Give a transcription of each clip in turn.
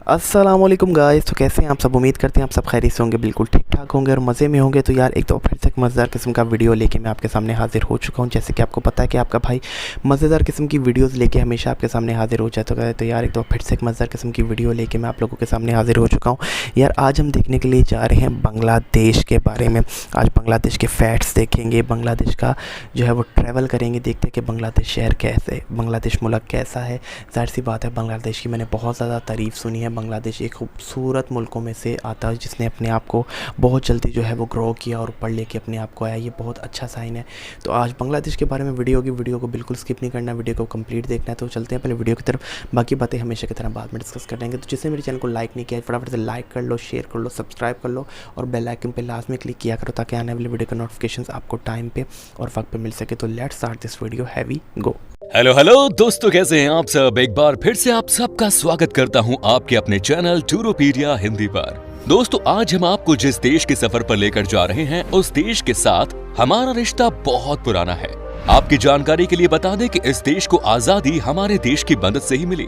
अस्सलाम वालेकुम गाइस। तो कैसे हैं आप सब? उम्मीद करते हैं आप सब खैरियत से होंगे, बिल्कुल ठीक ठाक होंगे और मज़े में होंगे। तो यार एक तो फिर से एक मज़ेदार किस्म का वीडियो लेके मैं आपके सामने हाज़िर हो चुका हूं। जैसे कि आपको पता है कि आपका भाई मज़ेदार किस्म की वीडियोस लेके हमेशा आपके सामने हाज़िर हो जाता है। तो यार एक तो फिर से एक मज़ेदार किस्म की वीडियो लेके मैं आप लोगों के सामने हाज़िर हो चुका हूँ। यार आज हम देखने के लिए जा रहे हैं बांग्लादेश के बारे में। आज बांग्लादेश के फैक्ट्स देखेंगे, बांग्लादेश का जो है वो ट्रैवल करेंगे, देखते हैं कि बांग्लादेश शहर कैसे, बांग्लादेश मुल्क कैसा है। ज़ाहिर सी बात है बांग्लादेश की मैंने बहुत ज़्यादा तारीफ़ सुनी है। बांग्लादेश एक खूबसूरत मुल्कों में से आता है जिसने अपने आप को बहुत जल्दी जो है वो ग्रो किया और ऊपर लेके अपने आप को आया। ये बहुत अच्छा साइन है। तो आज बांग्लादेश के बारे में वीडियो को बिल्कुल स्किप नहीं करना, वीडियो को कंप्लीट देखना है। तो चलते हैं पहले वीडियो की तरफ, बाकी बातें हमेशा की तरह बाद में डिस्कस कर लेंगे। तो जिससे मेरे चैनल को लाइक नहीं किया फटाफट से लाइक कर लो, शेयर कर लो, सब्सक्राइब कर लो और बेल आइकन पे लास्ट में क्लिक किया करो ताकि आने वाली वीडियो का नोटिफिकेशंस आपको टाइम पे और वक्त पे मिल सके। तो let's start this video, heavy go. Hello दोस्तों, कैसे हैं आप सब? एक बार फिर से आप सबका स्वागत करता हूं आपके अपने चैनल टूरोपीडिया हिंदी पर। दोस्तों आज हम आपको जिस देश के सफर पर लेकर जा रहे हैं उस देश के साथ हमारा रिश्ता बहुत पुराना है। आपकी जानकारी के लिए बता दें कि इस देश को आजादी हमारे देश की मदद से ही मिली।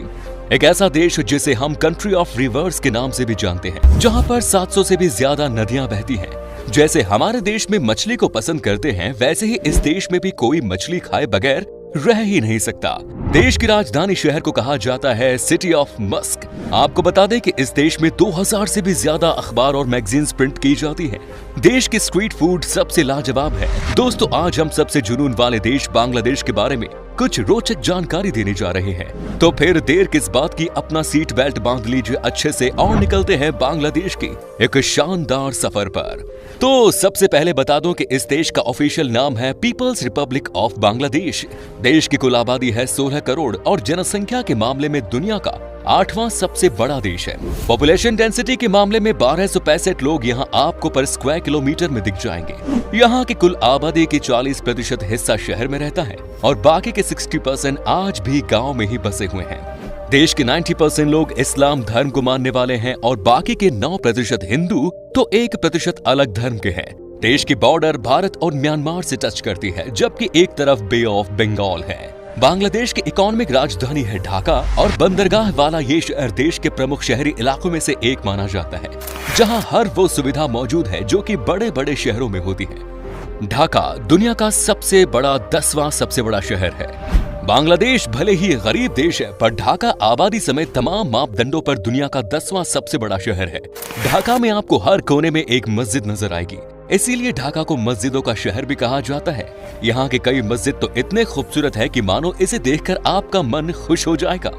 एक ऐसा देश जिसे हम कंट्री ऑफ रिवर्स के नाम से भी जानते हैं, जहाँ पर 700 से भी ज्यादा नदियाँ बहती हैं। जैसे हमारे देश में मछली को पसंद करते हैं, वैसे ही इस देश में भी कोई मछली खाए बगैर रह ही नहीं सकता। देश की राजधानी शहर को कहा जाता है सिटी ऑफ मस्क। आपको बता दें कि इस देश में 2000 से भी ज्यादा अखबार और मैगजीन्स प्रिंट की जाती हैं। देश की स्ट्रीट फूड सबसे लाजवाब है। दोस्तों आज हम सबसे जुनून वाले देश बांग्लादेश के बारे में कुछ रोचक जानकारी देने जा रहे हैं। तो फिर देर किस बात की, अपना सीट बेल्ट बांध लीजिए अच्छे से और निकलते हैं बांग्लादेश की एक शानदार सफर पर। तो सबसे पहले बता दूं कि इस देश का ऑफिशियल नाम है पीपल्स रिपब्लिक ऑफ बांग्लादेश। देश की कुल आबादी है 16 करोड़ और जनसंख्या के मामले में दुनिया का 8वां सबसे बड़ा देश है। पॉपुलेशन डेंसिटी के मामले में 1265 लोग यहाँ आपको पर स्क्वायर किलोमीटर में दिख जाएंगे। यहाँ की कुल आबादी की 40% हिस्सा शहर में रहता है और बाकी के 60% आज भी गाँव में ही बसे हुए हैं। देश के 90% लोग इस्लाम धर्म को मानने वाले हैं और बाकी के 9% हिंदू तो 1% अलग धर्म के हैं। देश की बॉर्डर भारत और म्यांमार से टच करती है, जबकि एक तरफ बे ऑफ बंगाल है। बांग्लादेश की इकोनॉमिक राजधानी है ढाका और बंदरगाह वाला ये शहर देश के प्रमुख शहरी इलाकों में से एक माना जाता है, जहां हर वो सुविधा मौजूद है जो कि बड़े बड़े शहरों में होती है। ढाका दुनिया का सबसे बड़ा 10वां सबसे बड़ा शहर है। बांग्लादेश भले ही गरीब देश है, पर ढाका आबादी समेत तमाम मापदंडों पर दुनिया का 10वां सबसे बड़ा शहर है। ढाका में आपको हर कोने में एक मस्जिद नजर आएगी, इसीलिए ढाका को मस्जिदों का शहर भी कहा जाता है। यहाँ के कई मस्जिद तो इतने खूबसूरत है कि मानो इसे देखकर आपका मन खुश हो जाएगा।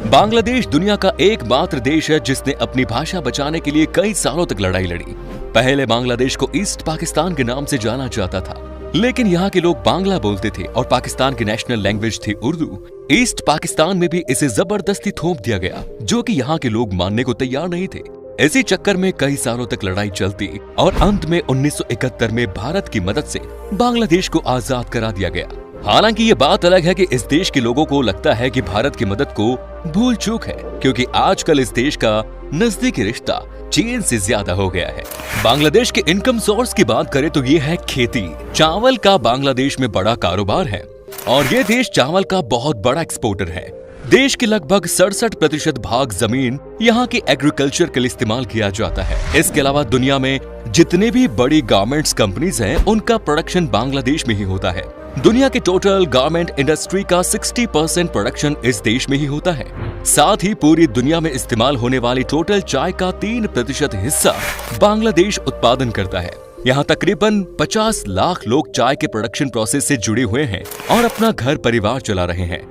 बांग्लादेश दुनिया का एकमात्र देश है जिसने अपनी भाषा बचाने के लिए कई सालों तक लड़ाई लड़ी। पहले बांग्लादेश को ईस्ट पाकिस्तान के नाम से जाना जाता था, लेकिन यहाँ के लोग बांग्ला बोलते थे और पाकिस्तान की नेशनल लैंग्वेज थी उर्दू। ईस्ट पाकिस्तान में भी इसे जबरदस्ती थोप दिया गया, जो कि यहाँ के लोग मानने को तैयार नहीं थे। इसी चक्कर में कई सालों तक लड़ाई चलती और अंत में 1971 में भारत की मदद से बांग्लादेश को आजाद करा दिया गया। हालांकि ये बात अलग है कि इस देश के लोगों को लगता है कि भारत की मदद को भूल चूक है, क्योंकि आजकल इस देश का नजदीकी रिश्ता चीन से ज्यादा हो गया है। बांग्लादेश के इनकम सोर्स की बात करें तो ये है खेती। चावल का बांग्लादेश में बड़ा कारोबार है और ये देश चावल का बहुत बड़ा एक्सपोर्टर है। देश के लगभग 67% भाग जमीन यहाँ के एग्रीकल्चर के लिए इस्तेमाल किया जाता है। इसके अलावा दुनिया में जितने भी बड़ी गारमेंट्स कंपनीज हैं, उनका प्रोडक्शन बांग्लादेश में ही होता है। दुनिया के टोटल गारमेंट इंडस्ट्री का 60% प्रोडक्शन इस देश में ही होता है। साथ ही पूरी दुनिया में इस्तेमाल होने वाली टोटल चाय का 3% हिस्सा बांग्लादेश उत्पादन करता है। यहाँ तकरीबन 50 लाख लोग चाय के प्रोडक्शन प्रोसेस से जुड़े हुए हैं और अपना घर परिवार चला रहे हैं।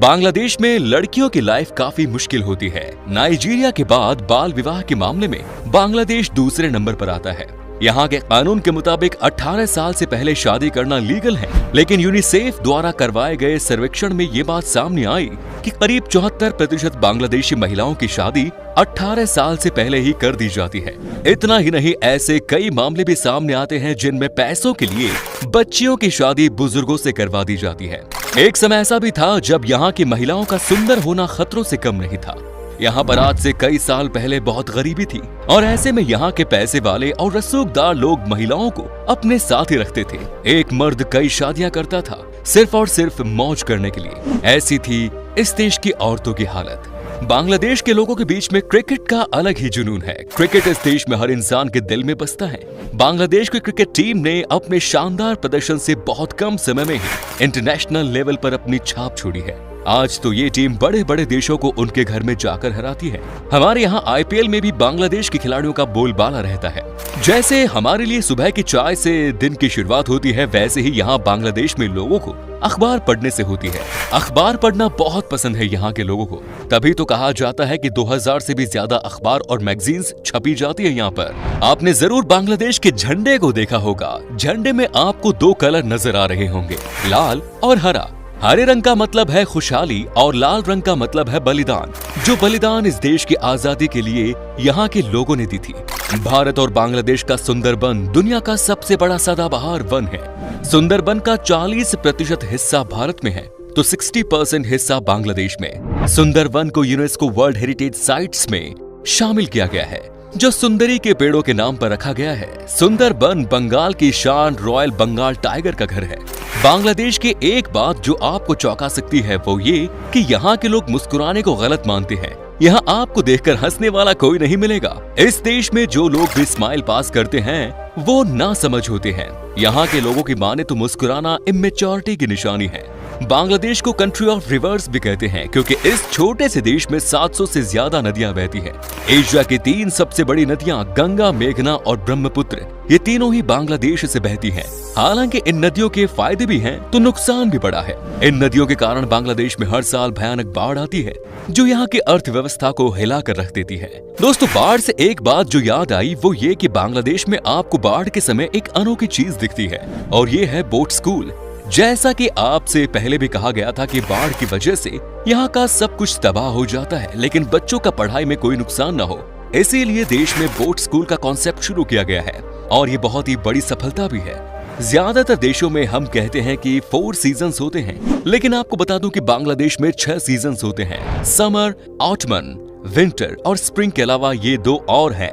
बांग्लादेश में लड़कियों की लाइफ काफी मुश्किल होती है। नाइजीरिया के बाद बाल विवाह के मामले में बांग्लादेश दूसरे नंबर पर आता है। यहाँ के कानून के मुताबिक 18 साल से पहले शादी करना लीगल है, लेकिन यूनिसेफ द्वारा करवाए गए सर्वेक्षण में ये बात सामने आई कि करीब 74% बांग्लादेशी महिलाओं की शादी 18 साल से पहले ही कर दी जाती है। इतना ही नहीं, ऐसे कई मामले भी सामने आते हैं जिनमें पैसों के लिए बच्चियों की शादी बुजुर्गों से करवा दी जाती है। एक समय ऐसा भी था जब यहाँ की महिलाओं का सुंदर होना खतरों से कम नहीं था। यहाँ पर आज से कई साल पहले बहुत गरीबी थी और ऐसे में यहाँ के पैसे वाले और रसूखदार लोग महिलाओं को अपने साथ ही रखते थे। एक मर्द कई शादियां करता था सिर्फ और सिर्फ मौज करने के लिए। ऐसी थी इस देश की औरतों की हालत। बांग्लादेश के लोगों के बीच में क्रिकेट का अलग ही जुनून है। क्रिकेट इस देश में हर इंसान के दिल में बसता है। बांग्लादेश की क्रिकेट टीम ने अपने शानदार प्रदर्शन से बहुत कम समय में ही इंटरनेशनल लेवल पर अपनी छाप छोड़ी है। आज तो ये टीम बड़े बड़े देशों को उनके घर में जाकर हराती है। हमारे यहाँ IPL में भी बांग्लादेश के खिलाड़ियों का बोलबाला रहता है। जैसे हमारे लिए सुबह की चाय से दिन की शुरुआत होती है, वैसे ही यहाँ बांग्लादेश में लोगों को अखबार पढ़ने से होती है। अखबार पढ़ना बहुत पसंद है यहाँ के लोगों को। तभी तो कहा जाता है कि 2000 से भी ज्यादा अखबार और मैगजीन्स छपी जाती है यहाँ पर। आपने जरूर बांग्लादेश के झंडे को देखा होगा। झंडे में आपको 2 कलर नजर आ रहे होंगे, लाल और हरा। हरे रंग का मतलब है खुशहाली और लाल रंग का मतलब है बलिदान, जो बलिदान इस देश की आजादी के लिए यहाँ के लोगों ने दी थी। भारत और बांग्लादेश का सुंदरबन दुनिया का सबसे बड़ा सदाबहार वन है। सुंदरबन का 40% हिस्सा भारत में है तो 60% हिस्सा बांग्लादेश में। सुंदरबन को यूनेस्को वर्ल्ड हेरिटेज साइट्स में शामिल किया गया है, जो सुंदरी के पेड़ों के नाम पर रखा गया है। सुंदरबन बंगाल की शान रॉयल बंगाल टाइगर का घर है। बांग्लादेश की एक बात जो आपको चौंका सकती है वो ये कि यहाँ के लोग मुस्कुराने को गलत मानते हैं। यहाँ आपको देखकर हंसने वाला कोई नहीं मिलेगा। इस देश में जो लोग भी स्माइल पास करते हैं वो ना समझ होते हैं। यहाँ के लोगों की माने तो मुस्कुराना इमेच्योरिटी की निशानी है। बांग्लादेश को कंट्री ऑफ रिवर्स भी कहते हैं, क्योंकि इस छोटे से देश में 700 से ज्यादा नदियां बहती हैं। एशिया की 3 सबसे बड़ी नदियां गंगा, मेघना और ब्रह्मपुत्र, ये तीनों ही बांग्लादेश से बहती हैं। हालांकि इन नदियों के फायदे भी हैं तो नुकसान भी बड़ा है। इन नदियों के कारण बांग्लादेश में हर साल भयानक बाढ़ आती है, जो यहाँ की अर्थव्यवस्था को हिला कर रख देती है। दोस्तों, बाढ़ से एक बात जो याद आई वो ये कि बांग्लादेश में आपको बाढ़ के समय एक अनोखी चीज दिखती है, और ये है बोट स्कूल। जैसा कि आपसे पहले भी कहा गया था कि बाढ़ की वजह से यहाँ का सब कुछ तबाह हो जाता है, लेकिन बच्चों का पढ़ाई में कोई नुकसान न हो, इसीलिए देश में बोट स्कूल का कॉन्सेप्ट शुरू किया गया है, और ये बहुत ही बड़ी सफलता भी है। ज्यादातर देशों में हम कहते हैं कि 4 सीजन्स होते हैं, लेकिन आपको बता दूं कि बांग्लादेश में 6 सीजन्स होते हैं। समर, ऑटमन, विंटर और स्प्रिंग के अलावा ये 2 और हैं,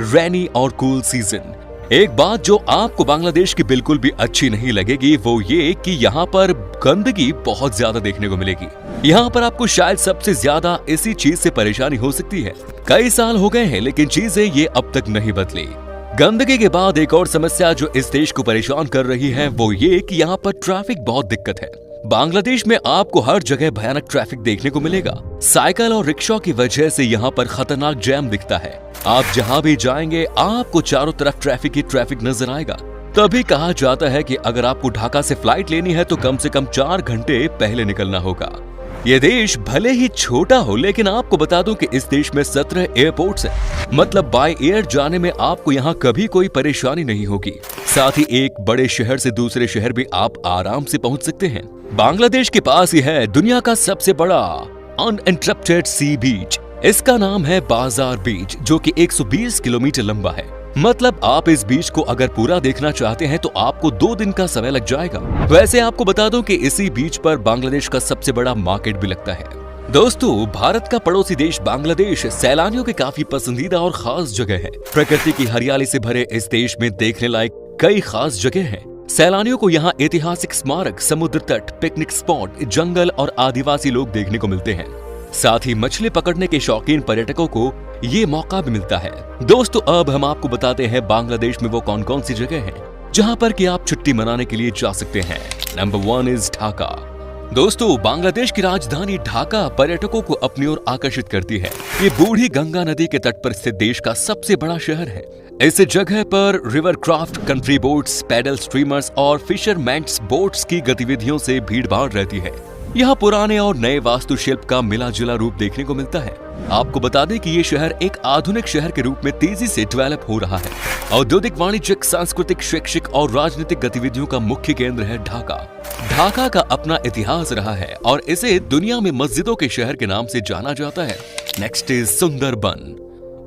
रेनी और कूल सीजन। एक बात जो आपको बांग्लादेश की बिल्कुल भी अच्छी नहीं लगेगी वो ये कि यहाँ पर गंदगी बहुत ज्यादा देखने को मिलेगी। यहाँ पर आपको शायद सबसे ज्यादा इसी चीज से परेशानी हो सकती है। कई साल हो गए हैं लेकिन चीजें ये अब तक नहीं बदली। गंदगी के बाद एक और समस्या जो इस देश को परेशान कर रही है वो ये कि यहाँ पर ट्रैफिक बहुत दिक्कत है। बांग्लादेश में आपको हर जगह भयानक ट्रैफिक देखने को मिलेगा। साइकिल और रिक्शा की वजह से यहाँ पर खतरनाक जैम दिखता है। आप जहाँ भी जाएंगे आपको चारों तरफ ट्रैफिक ही ट्रैफिक नजर आएगा। तभी कहा जाता है कि अगर आपको ढाका से फ्लाइट लेनी है तो कम से कम 4 घंटे पहले निकलना होगा। ये देश भले ही छोटा हो, लेकिन आपको बता दूं कि इस देश में 17 एयरपोर्ट्स हैं। मतलब बाय एयर जाने में आपको यहाँ कभी कोई परेशानी नहीं होगी। साथ ही एक बड़े शहर से दूसरे शहर भी आप आराम से पहुंच सकते हैं। बांग्लादेश के पास ही है दुनिया का सबसे बड़ा अनइंटरप्टेड सी बीच। इसका नाम है बाजार बीच, जो कि 120 किलोमीटर लंबा है। मतलब आप इस बीच को अगर पूरा देखना चाहते हैं तो आपको 2 दिन का समय लग जाएगा। वैसे आपको बता दूं कि इसी बीच पर बांग्लादेश का सबसे बड़ा मार्केट भी लगता है। दोस्तों, भारत का पड़ोसी देश बांग्लादेश सैलानियों की काफी पसंदीदा और खास जगह है। प्रकृति की हरियाली से भरे इस देश में देखने लायक कई खास जगह हैं। सैलानियों को यहाँ ऐतिहासिक स्मारक, समुद्र तट, पिकनिक स्पॉट, जंगल और आदिवासी लोग देखने को मिलते हैं। साथ ही मछली पकड़ने के शौकीन पर्यटकों को ये मौका भी मिलता है। दोस्तों, अब हम आपको बताते हैं बांग्लादेश में वो कौन कौन सी जगह हैं जहां पर कि आप छुट्टी मनाने के लिए जा सकते हैं। Number 1 is Dhaka. दोस्तों, बांग्लादेश की राजधानी ढाका पर्यटकों को अपनी ओर आकर्षित करती है। ये बूढ़ी गंगा नदी के तट पर स्थित देश का सबसे बड़ा शहर है। इस जगह पर river craft, country boats, paddle streamers और फिशरमैन्स बोट्स की गतिविधियों से भीड़ भाड़ रहती है। यहाँ पुराने और नए वास्तुशिल्प का मिला जुला रूप देखने को मिलता है। आपको बता दें कि ये शहर एक आधुनिक शहर के रूप में तेजी से डेवलप हो रहा है। औद्योगिक, वाणिज्यिक, सांस्कृतिक, शैक्षिक और राजनीतिक गतिविधियों का मुख्य केंद्र है ढाका। ढाका का अपना इतिहास रहा है और इसे दुनिया में मस्जिदों के शहर के नाम से जाना जाता है। Next is Sundarban.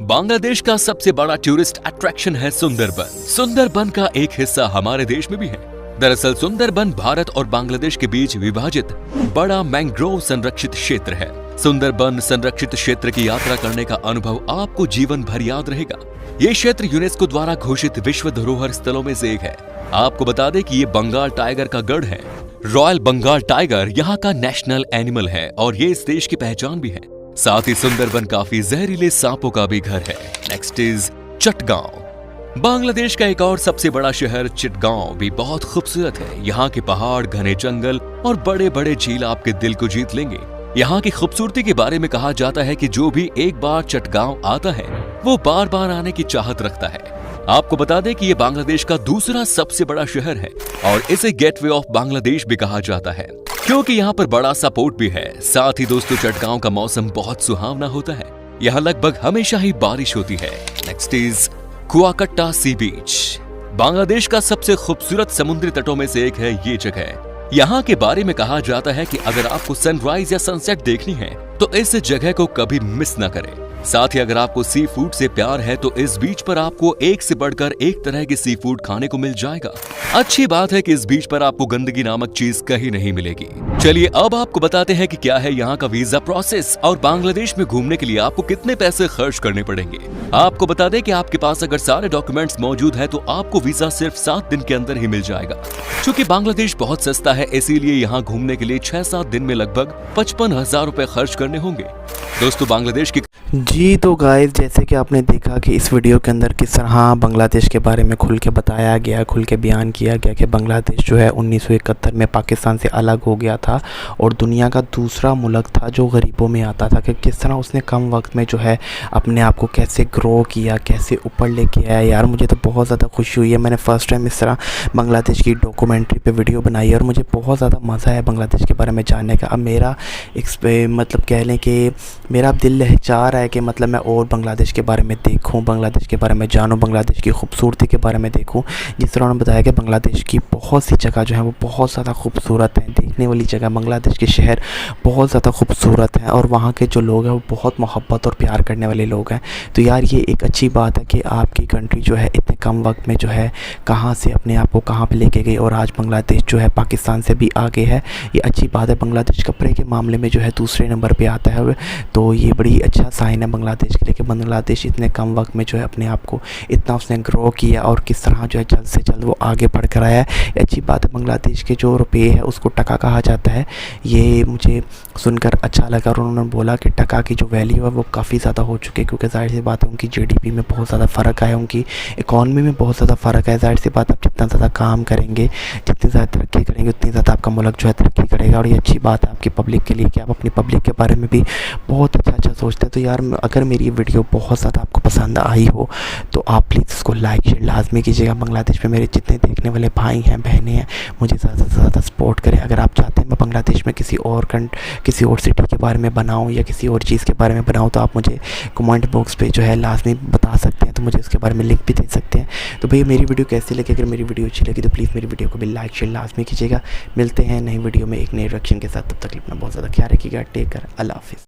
बांग्लादेश का सबसे बड़ा टूरिस्ट अट्रैक्शन है सुंदरबन। सुंदरबन का एक हिस्सा हमारे देश में भी है। दरअसल सुंदरबन भारत और बांग्लादेश के बीच विभाजित बड़ा मैंग्रोव संरक्षित क्षेत्र है। सुंदरबन संरक्षित क्षेत्र की यात्रा करने का अनुभव आपको जीवन भर याद रहेगा। ये क्षेत्र यूनेस्को द्वारा घोषित विश्व धरोहर स्थलों में से एक है। आपको बता दें कि ये बंगाल टाइगर का गढ़ है। रॉयल बंगाल टाइगर यहाँ का नेशनल एनिमल है और ये इस देश की पहचान भी है। साथ ही सुंदरबन काफी जहरीले सांपों का भी घर है। Next is Chittagong. बांग्लादेश का एक और सबसे बड़ा शहर चिटगांव भी बहुत खूबसूरत है। यहाँ के पहाड़, घने जंगल और बड़े बड़े झील आपके दिल को जीत लेंगे। यहाँ की खूबसूरती के बारे में कहा जाता है कि जो भी एक बार चिटगांव आता है वो बार बार आने की चाहत रखता है। आपको बता दें कि ये बांग्लादेश का दूसरा सबसे बड़ा शहर है और इसे गेटवे ऑफ बांग्लादेश भी कहा जाता है, क्योंकि यहाँ पर बड़ा सा पोर्ट भी है। साथ ही दोस्तों, चिटगांव का मौसम बहुत सुहावना होता है। यहाँ लगभग हमेशा ही बारिश होती है। नेक्स्ट इज कुआकट्टा सी बीच। बांग्लादेश का सबसे खूबसूरत समुद्री तटों में से एक है ये जगह। यहाँ के बारे में कहा जाता है कि अगर आपको सनराइज या सनसेट देखनी है तो इस जगह को कभी मिस ना करें। साथ ही अगर आपको सी फूड से प्यार है तो इस बीच पर आपको एक से बढ़कर एक तरह के सी फूड खाने को मिल जाएगा। अच्छी बात है कि इस बीच पर आपको गंदगी नामक चीज कहीं नहीं मिलेगी। चलिए अब आपको बताते हैं कि क्या है यहाँ का वीजा प्रोसेस और बांग्लादेश में घूमने के लिए आपको कितने पैसे खर्च करने पड़ेंगे। आपको बता दें कि आपके पास अगर सारे डॉक्यूमेंट्स मौजूद है तो आपको वीजा सिर्फ 7 दिन के अंदर ही मिल जाएगा। चूँकि बांग्लादेश बहुत सस्ता है, इसीलिए यहाँ घूमने के लिए 6-7 दिन में लगभग 55,000 रुपए खर्च करने होंगे। दोस्तों, बांग्लादेश की जी तो गाइस, जैसे कि आपने देखा कि इस वीडियो के अंदर किस तरह बांग्लादेश के बारे में खुल के बताया गया, खुल के बयान किया गया कि बांग्लादेश जो है 1971 में पाकिस्तान से अलग हो गया था और दुनिया का दूसरा मुल्क था जो गरीबों में आता था, कि किस तरह उसने कम वक्त में जो है अपने आप को कैसे ग्रो किया, कैसे ऊपर लेके आया। यार मुझे तो बहुत ज़्यादा खुशी हुई है। मैंने फ़र्स्ट टाइम इस तरह बांग्लादेश की डॉक्यूमेंट्री पे वीडियो बनाई है और मुझे बहुत ज़्यादा मज़ा है बांग्लादेश के बारे में जानने का। अब मेरा मतलब कह लें कि मेरा अब दिल चाह रहा है कि मतलब मैं और बांग्लादेश के बारे में देखूं, बांग्लादेश के बारे में जानूं, बांग्लादेश की खूबसूरती के बारे में देखूं। जिस तरह उन्होंने बताया कि बांग्लादेश की बहुत सी जगह जो है वो बहुत ज़्यादा खूबसूरत हैं, देखने वाली जगह। बांग्लादेश के शहर बहुत ज़्यादा खूबसूरत हैं और वहाँ के जो लोग हैं वो बहुत मोहब्बत और प्यार करने वाले लोग हैं। तो यार ये एक अच्छी बात है कि आपकी कंट्री जो है इतने कम वक्त में जो है कहाँ से अपने आप को कहाँ पर लेके गई और आज बांग्लादेश जो है पाकिस्तान से भी आगे है। ये अच्छी बात है। बांग्लादेश कपड़े के मामले में जो है दूसरे नंबर पर आता है, तो ये बड़ी अच्छा साइन है बांग्लादेश के लिए कि बांग्लादेश इतने कम वक्त में जो है अपने आप को इतना उसने ग्रो किया और किस तरह जो है जल्द से जल्द वो आगे बढ़ कर आया है। ये अच्छी बात है। बांग्लादेश के जो रुपये है उसको टका कहा जाता है, ये मुझे सुनकर अच्छा लगा। और उन्होंने बोला कि टका की जो वैल्यू है वो काफ़ी ज़्यादा हो चुकी है, क्योंकि जाहिर सी बात है उनकी जीडीपी में बहुत ज़्यादा फ़र्क है, उनकी इकॉनमी में बहुत ज़्यादा फ़र्क है। जाहिर सी बात, आप जितना ज़्यादा काम करेंगे, जितनी ज़्यादा तरक्की करेंगे, उतनी ज़्यादा आपका मुल्क जो है तरक्की करेगा। और ये अच्छी बात है आपकी पब्लिक के लिए कि आप अपनी पब्लिक के बारे में भी बहुत अच्छा सोचते हैं। तो यार अगर मेरी वीडियो बहुत ज़्यादा आपको पसंद आई हो तो आप प्लीज़ इसको लाइक शेयर लाजमी कीजिएगा। बांग्लादेश में मेरे जितने देखने वाले भाई हैं, बहनें हैं, मुझे ज़्यादा से ज़्यादा सपोर्ट करें। अगर आप चाहते हैं मैं बांग्लादेश में किसी और सिटी के बारे में बनाऊं या किसी और चीज़ के बारे में बनाऊं तो आप मुझे कमेंट बॉक्स पे जो है लाजमी बता सकते हैं, तो मुझे उसके बारे में लिंक भी दे सकते हैं। तो भैया मेरी वीडियो कैसी लगी? अगर मेरी वीडियो अच्छी लगी तो प्लीज़ मेरी वीडियो को भी लाइक शेयर लाजमी कीजिएगा। मिलते हैं नई वीडियो में एक नई रिएक्शन के साथ। तब तक अपना बहुत ज़्यादा ख्याल रखिएगा। Take care. अल्लाह हाफिज़।